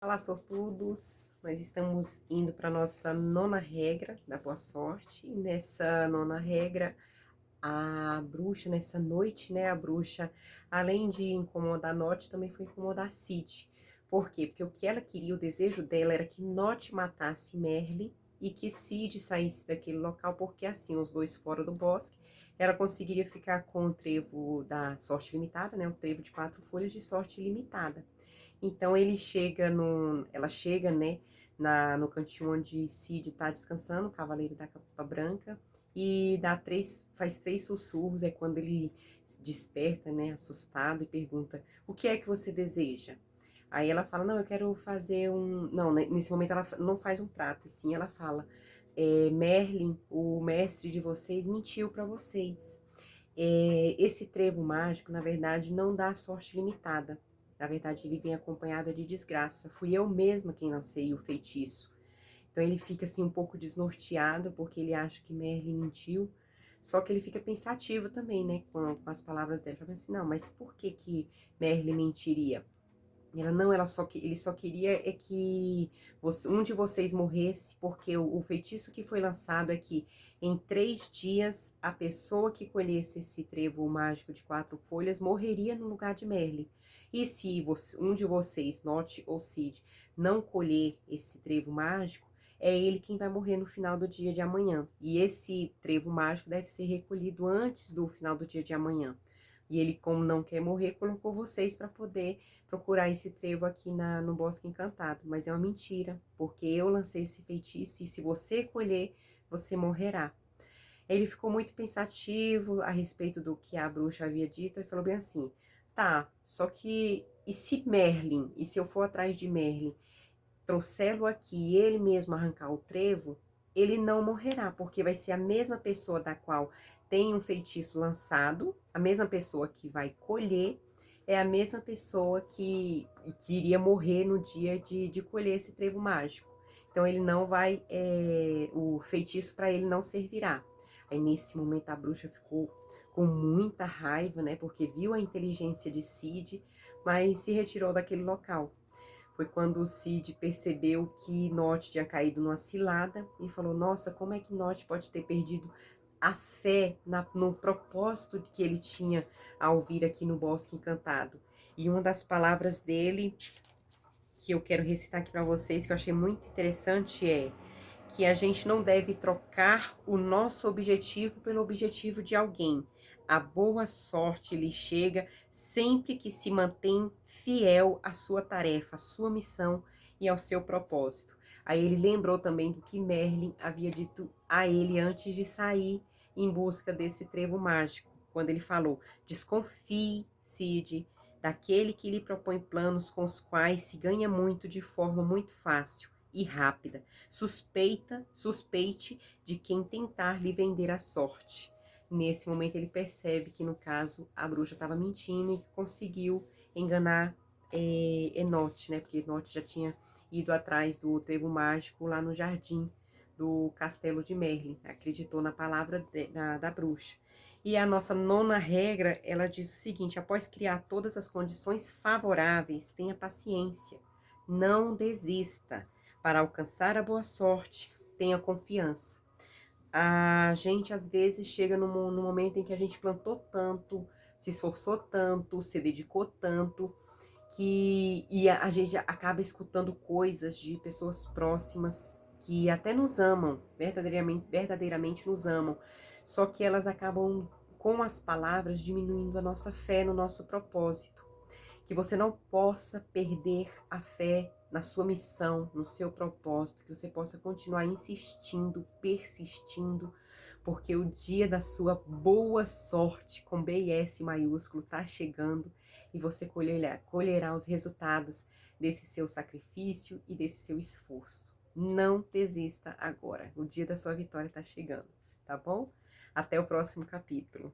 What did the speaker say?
Olá, sortudos! Nós estamos indo para a nossa nona regra da boa sorte. E nessa nona regra, a bruxa, nessa noite, né? A bruxa, além de incomodar Note, também foi incomodar Cid. Por quê? Porque o que ela queria, o desejo dela era que Note matasse Merlin e que Cid saísse daquele local, porque assim, os dois fora do bosque, ela conseguiria ficar com o trevo da sorte limitada, né? O trevo de 4 folhas de sorte limitada. Então ela chega, né, no cantinho onde Cid tá descansando, o Cavaleiro da Capa Branca, e faz 3 sussurros, é quando ele se desperta, né, assustado, e pergunta: o que é que você deseja? Aí ela fala: não, eu quero fazer um. Não, né, nesse momento ela não faz um trato, assim, ela fala: Merlin, o mestre de vocês, mentiu para vocês. Esse trevo mágico, na verdade, não dá sorte limitada. Na verdade, ele vem acompanhado de desgraça. Fui eu mesma quem lancei o feitiço. Então ele fica assim um pouco desnorteado, porque ele acha que Merlin mentiu. Só que ele fica pensativo também, né, com as palavras dela. Ele fala assim: não, mas por que que Merlin mentiria? Ela não, ele só queria é que um de vocês morresse, porque o feitiço que foi lançado é que em 3 dias a pessoa que colhesse esse trevo mágico de 4 folhas morreria no lugar de Merlin. E se um de vocês, Note ou Cid, não colher esse trevo mágico, é ele quem vai morrer no final do dia de amanhã. E esse trevo mágico deve ser recolhido antes do final do dia de amanhã. E ele, como não quer morrer, colocou vocês para poder procurar esse trevo aqui no Bosque Encantado. Mas é uma mentira, porque eu lancei esse feitiço e se você colher, você morrerá. Ele ficou muito pensativo a respeito do que a bruxa havia dito e falou bem assim: tá, só que e se Merlin, e se eu for atrás de Merlin, trouxê-lo aqui e ele mesmo arrancar o trevo, ele não morrerá, porque vai ser a mesma pessoa da qual tem um feitiço lançado, a mesma pessoa que vai colher, é a mesma pessoa que iria morrer no dia de colher esse trevo mágico. Então ele não vai, o feitiço para ele não servirá. Aí nesse momento a bruxa ficou com muita raiva, né, porque viu a inteligência de Cid, mas se retirou daquele local. Foi quando o Cid percebeu que Note tinha caído numa cilada e falou: nossa, como é que Note pode ter perdido a fé no propósito que ele tinha ao vir aqui no Bosque Encantado? E uma das palavras dele, que eu quero recitar aqui para vocês, que eu achei muito interessante, é que a gente não deve trocar o nosso objetivo pelo objetivo de alguém. A boa sorte lhe chega sempre que se mantém fiel à sua tarefa, à sua missão e ao seu propósito. Aí ele lembrou também do que Merlin havia dito a ele antes de sair em busca desse trevo mágico, quando ele falou: desconfie, Cid, daquele que lhe propõe planos com os quais se ganha muito de forma muito fácil e rápida. Suspeite de quem tentar lhe vender a sorte. Nesse momento ele percebe que, no caso, a bruxa estava mentindo e conseguiu enganar Enote, né? Porque Enote já tinha ido atrás do trevo mágico lá no jardim do castelo de Merlin. Acreditou na palavra da bruxa. E a nossa nona regra, ela diz o seguinte: após criar todas as condições favoráveis, tenha paciência, não desista. Para alcançar a boa sorte, tenha confiança. A gente às vezes chega no momento em que a gente plantou tanto, se esforçou tanto, se dedicou tanto, que a gente acaba escutando coisas de pessoas próximas que até nos amam, verdadeiramente nos amam, só que elas acabam com as palavras diminuindo a nossa fé no nosso propósito. Que você não possa perder a fé na sua missão, no seu propósito, que você possa continuar insistindo, persistindo, porque o dia da sua boa sorte, com B e S maiúsculo, está chegando e você colherá os resultados desse seu sacrifício e desse seu esforço. Não desista agora, o dia da sua vitória está chegando, tá bom? Até o próximo capítulo.